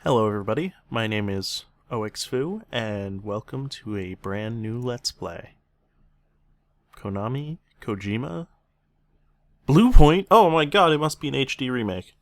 Hello everybody, my name is OXFoo, and welcome to a brand new Let's Play. Konami? Kojima? Blue Point? Oh my god, it must be an HD remake.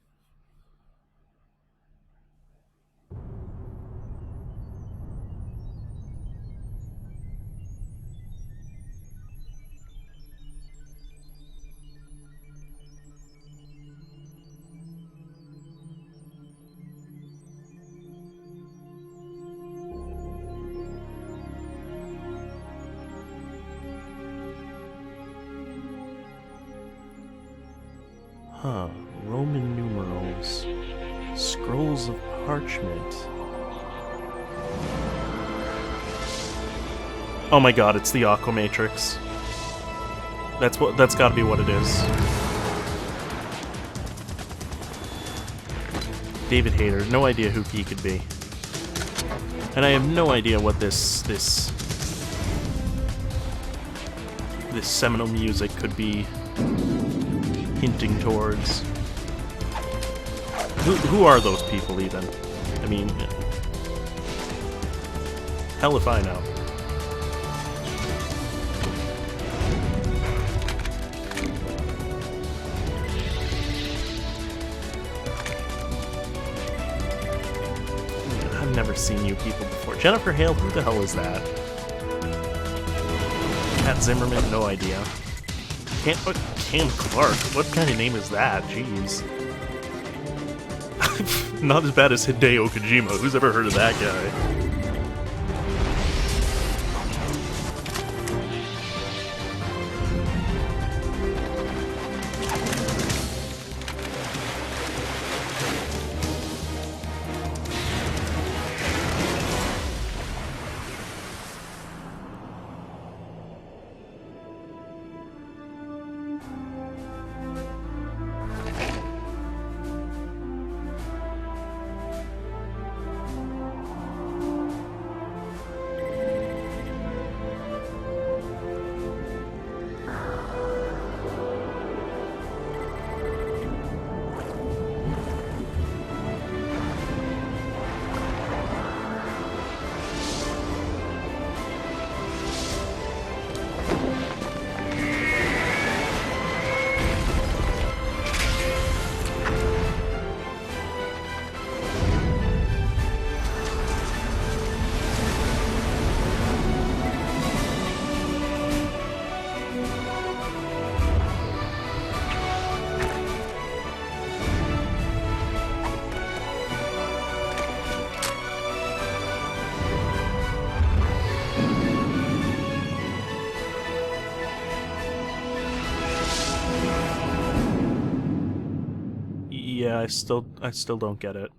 Huh, Roman numerals. Scrolls of parchment. Oh my god, it's the Aquamatrix. That's gotta be what it is. David Hayter, no idea who he could be. And I have no idea what this seminal music could be hinting towards. Who are those people even? I mean, hell if I know. I've never seen you people before. Jennifer Hale, who the hell is that? Pat Zimmerman, no idea. Cam Clark? What kind of name is that? Jeez. Not as bad as Hideo Kojima. Who's ever heard of that guy? Yeah, I still don't get it.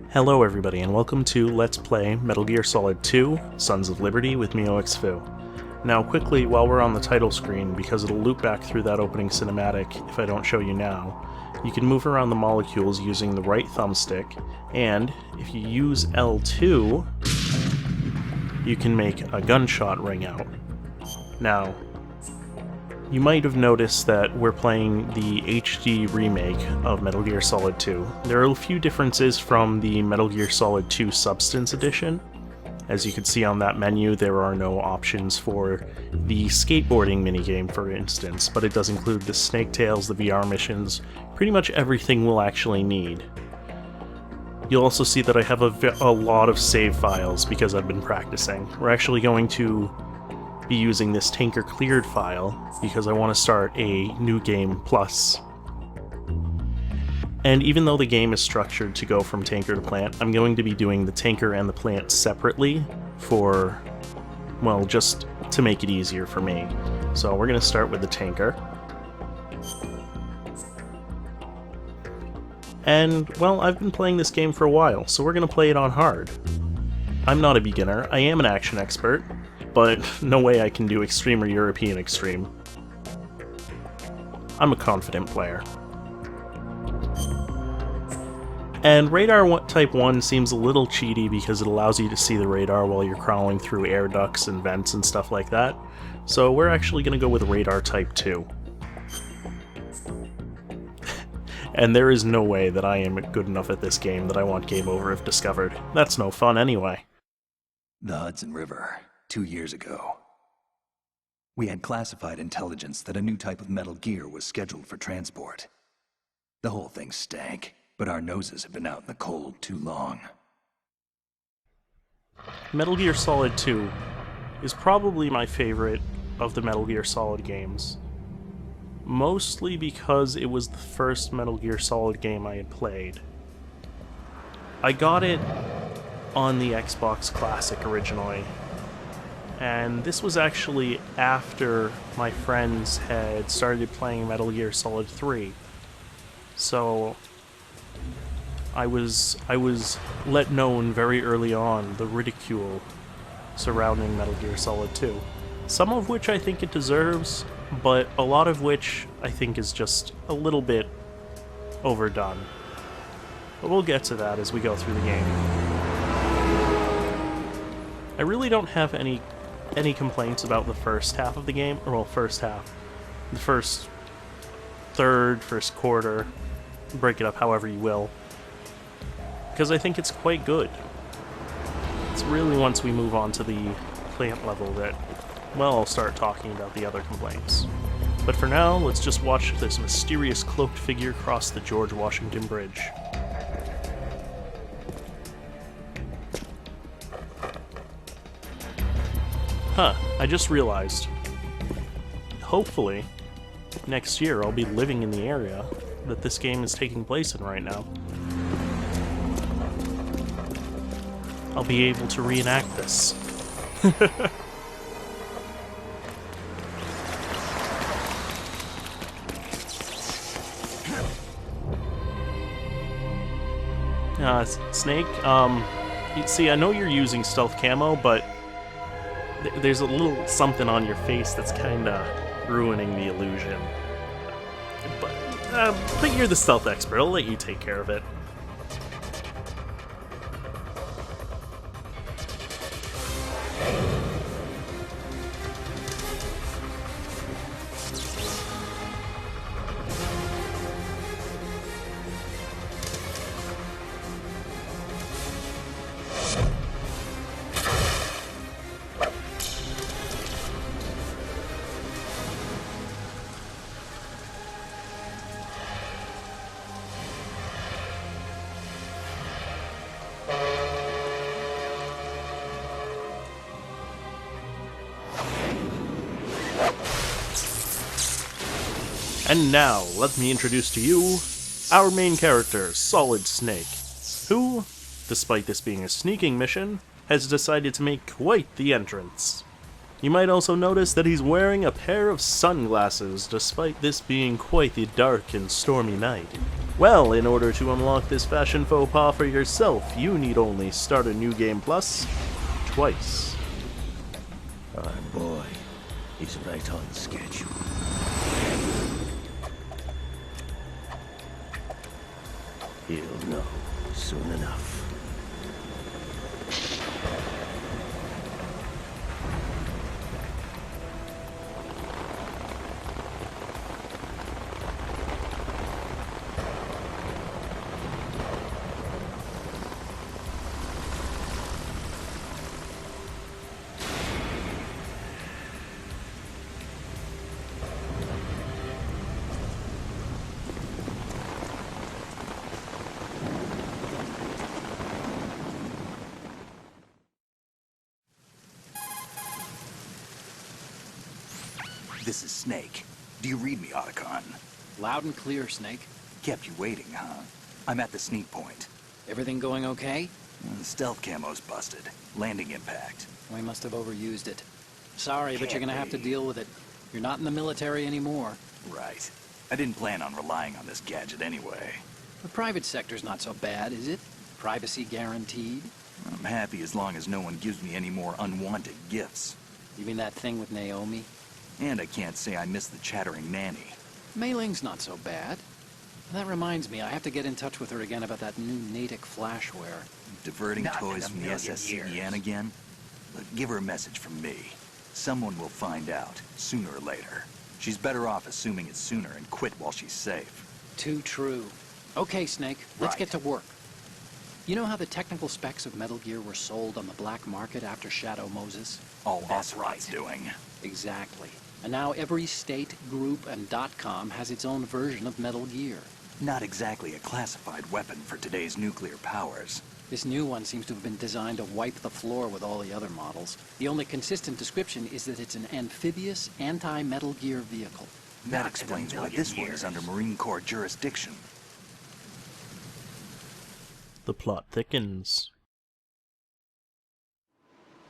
Hello everybody, and welcome to Let's Play Metal Gear Solid 2, Sons of Liberty with me, OXFoo. Now quickly, while we're on the title screen, because it'll loop back through that opening cinematic if I don't show you now, you can move around the molecules using the right thumbstick, and if you use L2, you can make a gunshot ring out. Now, you might have noticed that we're playing the HD remake of Metal Gear Solid 2. There are a few differences from the Metal Gear Solid 2 Substance Edition. As you can see on that menu, there are no options for the skateboarding minigame, for instance, but it does include the snake tails, the VR missions, pretty much everything we'll actually need. You'll also see that I have a lot of save files because I've been practicing. We're actually going to be using this Tanker Cleared file because I want to start a new game plus. And even though the game is structured to go from tanker to plant, I'm going to be doing the tanker and the plant separately for, well, just to make it easier for me. So we're going to start with the tanker. And, well, I've been playing this game for a while, so we're going to play it on hard. I'm not a beginner, I am an action expert, but no way I can do Extreme or European Extreme. I'm a confident player. And radar type 1 seems a little cheaty because it allows you to see the radar while you're crawling through air ducts and vents and stuff like that. So we're actually going to go with radar type 2. And there is no way that I am good enough at this game that I want game over if discovered. That's no fun anyway. The Hudson River, 2 years ago. We had classified intelligence that a new type of metal gear was scheduled for transport. The whole thing stank, but our noses had been out in the cold too long. Metal Gear Solid 2 is probably my favorite of the Metal Gear Solid games. Mostly because it was the first Metal Gear Solid game I had played. I got it on the Xbox Classic originally, and this was actually after my friends had started playing Metal Gear Solid 3. So I was let known very early on the ridicule surrounding Metal Gear Solid 2. Some of which I think it deserves, but a lot of which I think is just a little bit overdone. But we'll get to that as we go through the game. I really don't have any complaints about the first half of the game, or well, first half. The first third, first quarter, break it up however you will. Because I think it's quite good. It's really once we move on to the plant level that, well, I'll start talking about the other complaints. But for now, let's just watch this mysterious cloaked figure cross the George Washington Bridge. Huh, I just realized. Hopefully, next year I'll be living in the area that this game is taking place in right now. I'll be able to reenact this. Snake, see, I know you're using stealth camo, but there's a little something on your face that's kinda ruining the illusion. But you're the stealth expert, I'll let you take care of it. And now, let me introduce to you our main character, Solid Snake, who, despite this being a sneaking mission, has decided to make quite the entrance. You might also notice that he's wearing a pair of sunglasses, despite this being quite the dark and stormy night. Well, in order to unlock this fashion faux pas for yourself, you need only start a new game plus twice. Our boy is right on schedule. He'll know soon enough. This is Snake. Do you read me, Otacon? Loud and clear, Snake. Kept you waiting, huh? I'm at the sneak point. Everything going okay? The stealth camo's busted. Landing impact. We must have overused it. Sorry, but you're Can't gonna have to be. deal with it. You're not in the military anymore. Right. I didn't plan on relying on this gadget anyway. The private sector's not so bad, is it? Privacy guaranteed? I'm happy as long as no one gives me any more unwanted gifts. You mean that thing with Naomi? And I can't say I miss the chattering nanny. Mei Ling's not so bad. That reminds me, I have to get in touch with her again about that new Natick flashware. Diverting Not toys in a from the million SSCEN years. again? Look, give her a message from me. Someone will find out, sooner or later. She's better off assuming it's sooner and quit while she's safe. Too true. Okay, Snake, let's Right. get to work. You know how the technical specs of Metal Gear were sold on the black market after Shadow Moses? All That's Ocelot's doing. Exactly. And now every state, group, and .com has its own version of Metal Gear. Not exactly a classified weapon for today's nuclear powers. This new one seems to have been designed to wipe the floor with all the other models. The only consistent description is that it's an amphibious, anti-Metal Gear vehicle. That Not explains in a why million this one years. is under Marine Corps jurisdiction. The plot thickens.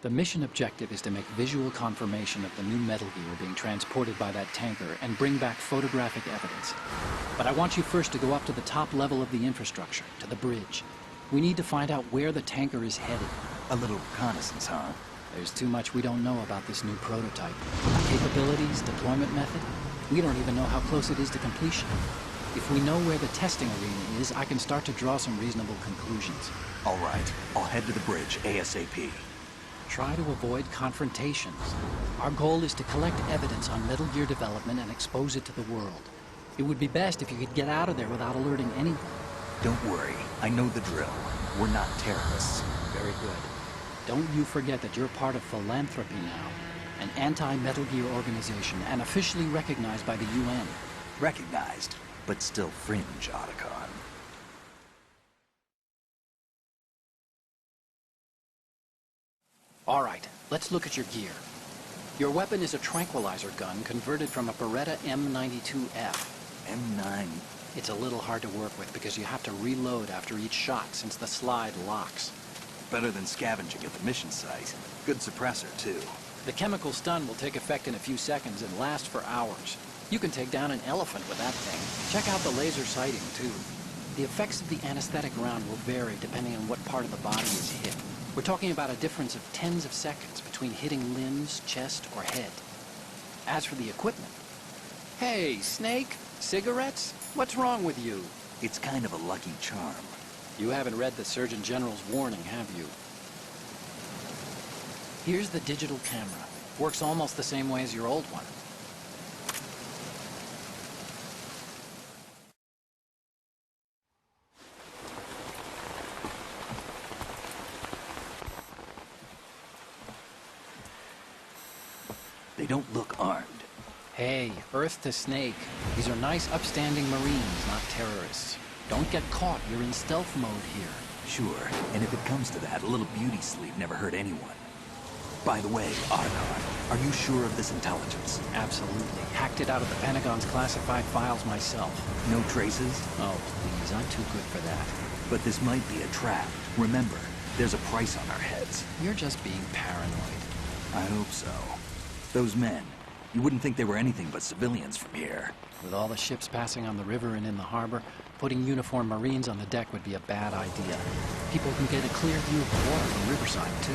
The mission objective is to make visual confirmation of the new Metal Gear being transported by that tanker and bring back photographic evidence. But I want you first to go up to the top level of the infrastructure, to the bridge. We need to find out where the tanker is headed. A little reconnaissance, huh? There's too much we don't know about this new prototype. Capabilities, deployment method. We don't even know how close it is to completion. If we know where the testing arena is, I can start to draw some reasonable conclusions. All right, I'll head to the bridge ASAP. Try to avoid confrontations. Our goal is to collect evidence on Metal Gear development and expose it to the world. It would be best if you could get out of there without alerting anyone. Don't worry, I know the drill. We're not terrorists. Very good. Don't you forget that you're part of Philanthropy now, an anti-Metal Gear organization and officially recognized by the UN. Recognized, but still fringe, Otacon. All right, let's look at your gear. Your weapon is a tranquilizer gun converted from a Beretta M92F. M9. It's a little hard to work with because you have to reload after each shot since the slide locks. Better than scavenging at the mission site. Good suppressor, too. The chemical stun will take effect in a few seconds and last for hours. You can take down an elephant with that thing. Check out the laser sighting, too. The effects of the anesthetic round will vary depending on what part of the body is hit. We're talking about a difference of tens of seconds between hitting limbs, chest, or head. As for the equipment... Hey, Snake! Cigarettes? What's wrong with you? It's kind of a lucky charm. You haven't read the Surgeon General's warning, have you? Here's the digital camera. Works almost the same way as your old one. They don't look armed. Hey, Earth to Snake. These are nice, upstanding Marines, not terrorists. Don't get caught. You're in stealth mode here. Sure, and if it comes to that, a little beauty sleep never hurt anyone. By the way, Otacon, are you sure of this intelligence? Absolutely. Hacked it out of the Pentagon's classified files myself. No traces? Oh, please. I'm too good for that. But this might be a trap. Remember, there's a price on our heads. You're just being paranoid. I hope so. Those men, you wouldn't think they were anything but civilians from here. With all the ships passing on the river and in the harbor, putting uniformed Marines on the deck would be a bad idea. People can get a clear view of the water from Riverside, too.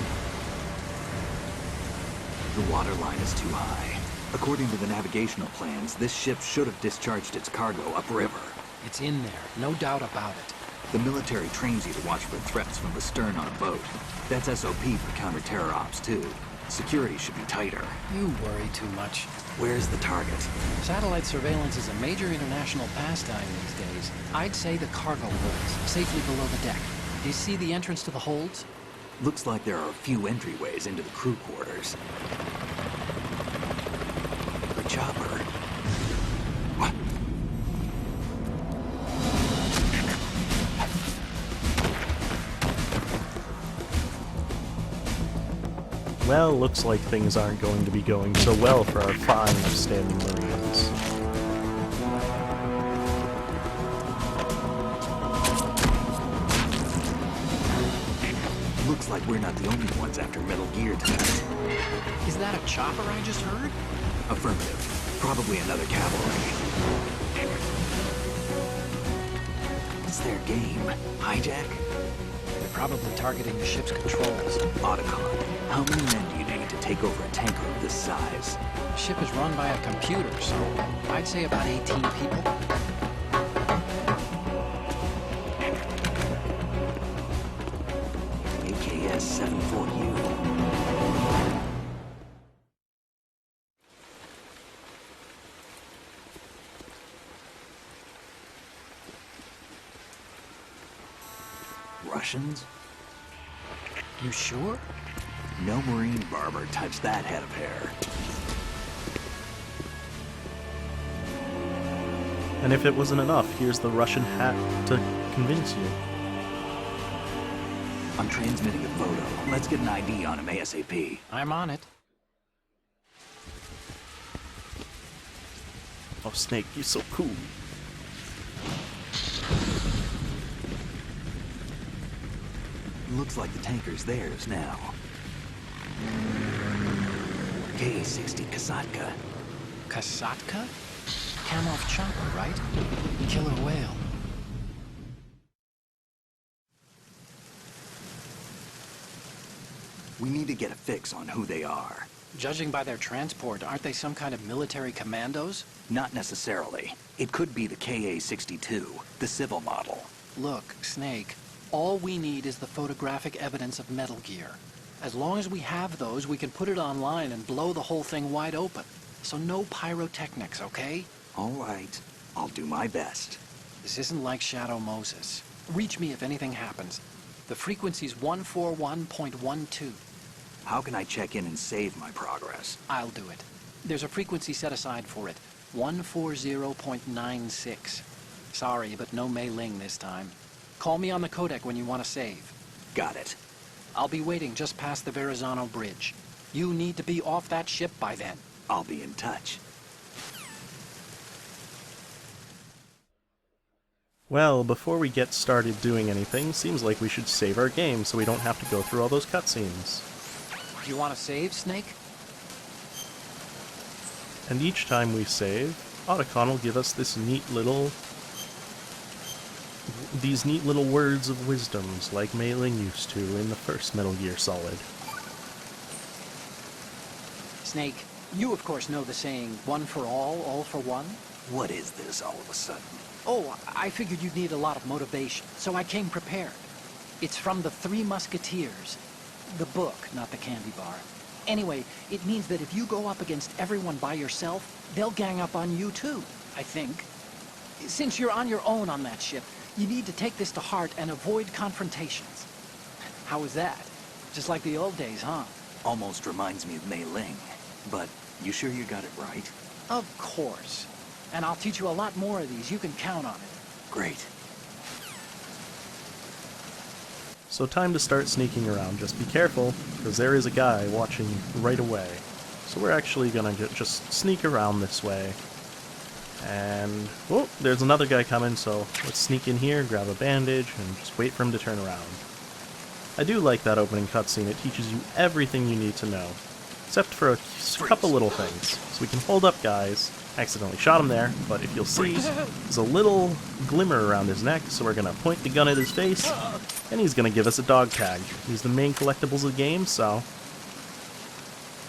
The water line is too high. According to the navigational plans, this ship should have discharged its cargo upriver. It's in there, no doubt about it. The military trains you to watch for threats from the stern on a boat. That's SOP for counter-terror ops, too. Security should be tighter. You worry too much. Where's the target? Satellite surveillance is a major international pastime these days. I'd say the cargo holds, safely below the deck. Do you see the entrance to the holds? Looks like there are a few entryways into the crew quarters. The chopper. What? Well, looks like things aren't going to be going so well for our fine, upstanding Marines. Looks like we're not the only ones after Metal Gear tonight. Is that a chopper I just heard? Affirmative. Probably another cavalry. What's their game? Hijack? They're probably targeting the ship's controls. Otacon, how many men do you need to take over a tanker of this size? The ship is run by a computer, so I'd say about 18 people. for you. Russians? You sure? No Marine barber touched that head of hair. And if it wasn't enough, here's the Russian hat to convince you. I'm transmitting a photo. Let's get an ID on him ASAP. I'm on it. Oh, Snake, you're so cool. Looks like the tanker's theirs now. Ka-60 Kasatka. Kasatka? Kamov chopper, right? Killer whale. We need to get a fix on who they are. Judging by their transport, aren't they some kind of military commandos? Not necessarily. It could be the Ka-62, the civil model. Look, Snake, all we need is the photographic evidence of Metal Gear. As long as we have those, we can put it online and blow the whole thing wide open. So no pyrotechnics, okay? All right. I'll do my best. This isn't like Shadow Moses. Reach me if anything happens. The frequency's 141.12. How can I check in and save my progress? I'll do it. There's a frequency set aside for it. 140.96. Sorry, but no Mei Ling this time. Call me on the codec when you want to save. Got it. I'll be waiting just past the Verrazano Bridge. You need to be off that ship by then. I'll be in touch. Well, before we get started doing anything, seems like we should save our game so we don't have to go through all those cutscenes. You want to save, Snake? And each time we save, Otacon will give us these neat little words of wisdoms like Mei Ling used to in the first Metal Gear Solid. Snake, you of course know the saying, one for all for one? What is this all of a sudden? Oh, I figured you'd need a lot of motivation, so I came prepared. It's from the Three Musketeers. The book, not the candy bar. Anyway, it means that if you go up against everyone by yourself, they'll gang up on you too, I think. Since you're on your own on that ship, you need to take this to heart and avoid confrontations. How was that? Just like the old days, huh? Almost reminds me of Mei Ling. But you sure you got it right? Of course. And I'll teach you a lot more of these. You can count on it. Great. So time to start sneaking around. Just be careful, because there is a guy watching right away. So we're actually gonna just sneak around this way. And, oh, there's another guy coming, so let's sneak in here, grab a bandage, and just wait for him to turn around. I do like that opening cutscene. It teaches you everything you need to know, except for a couple little things. So we can hold up guys. Accidentally shot him there, but if you'll see, there's a little glimmer around his neck, so we're gonna point the gun at his face, and he's gonna give us a dog tag. He's the main collectibles of the game, so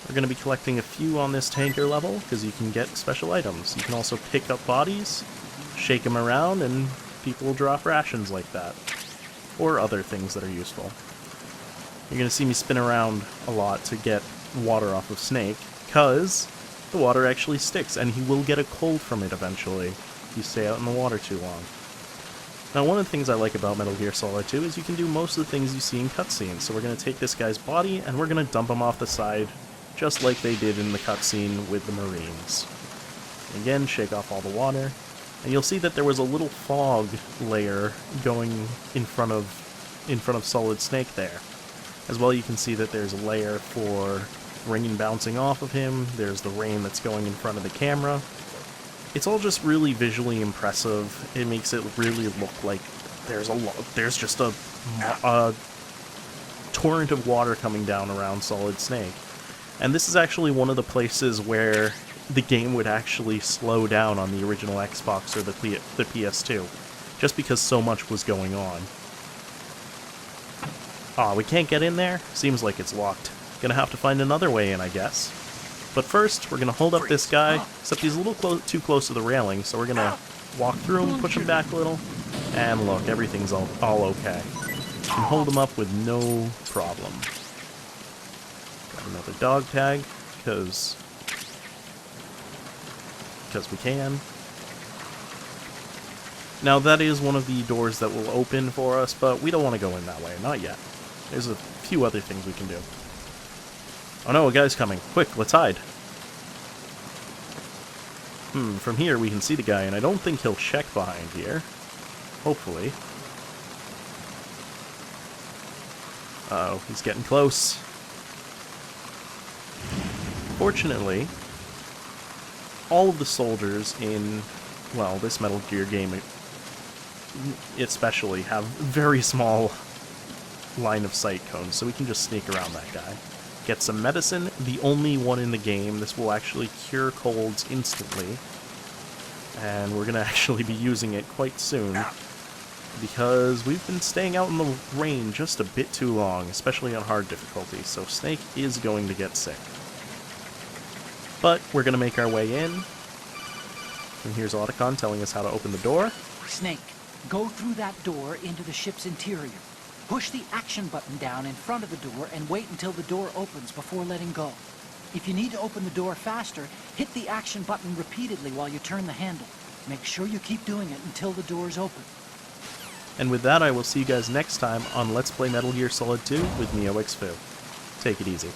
we're gonna be collecting a few on this tanker level, because you can get special items. You can also pick up bodies, shake them around, and people will drop rations like that. Or other things that are useful. You're gonna see me spin around a lot to get water off of Snake, because the water actually sticks, and he will get a cold from it eventually if you stay out in the water too long. Now, one of the things I like about Metal Gear Solid 2 is you can do most of the things you see in cutscenes. So we're going to take this guy's body, and we're going to dump him off the side, just like they did in the cutscene with the Marines. Again, shake off all the water, and you'll see that there was a little fog layer going in front of Solid Snake there. As well, you can see that there's a layer for rain bouncing off of him, there's the rain that's going in front of the camera. It's all just really visually impressive. It makes it really look like there's just a torrent of water coming down around Solid Snake. And this is actually one of the places where the game would actually slow down on the original Xbox or the PS2, just because so much was going on. Aw, we can't get in there? Seems like it's locked. Gonna have to find another way in, I guess. But first, we're gonna hold up this guy, except he's a little too close to the railing, so we're gonna walk through him, push him back a little, and look, everything's all okay. You can hold him up with no problem. Another dog tag, because we can. Now that is one of the doors that will open for us, but we don't want to go in that way, not yet. There's a few other things we can do. Oh no, a guy's coming. Quick, let's hide. From here we can see the guy, and I don't think he'll check behind here. Hopefully. Uh-oh, he's getting close. Fortunately, all of the soldiers in, well, this Metal Gear game especially have very small line of sight cones, so we can just sneak around that guy. Get some medicine, the only one in the game. This will actually cure colds instantly. And we're going to actually be using it quite soon, because we've been staying out in the rain just a bit too long, especially on hard difficulty, so Snake is going to get sick. But we're going to make our way in, and here's Otacon telling us how to open the door. Snake, go through that door into the ship's interior. Push the action button down in front of the door and wait until the door opens before letting go. If you need to open the door faster, hit the action button repeatedly while you turn the handle. Make sure you keep doing it until the door's open. And with that, I will see you guys next time on Let's Play Metal Gear Solid 2 with me, Expo. Take it easy.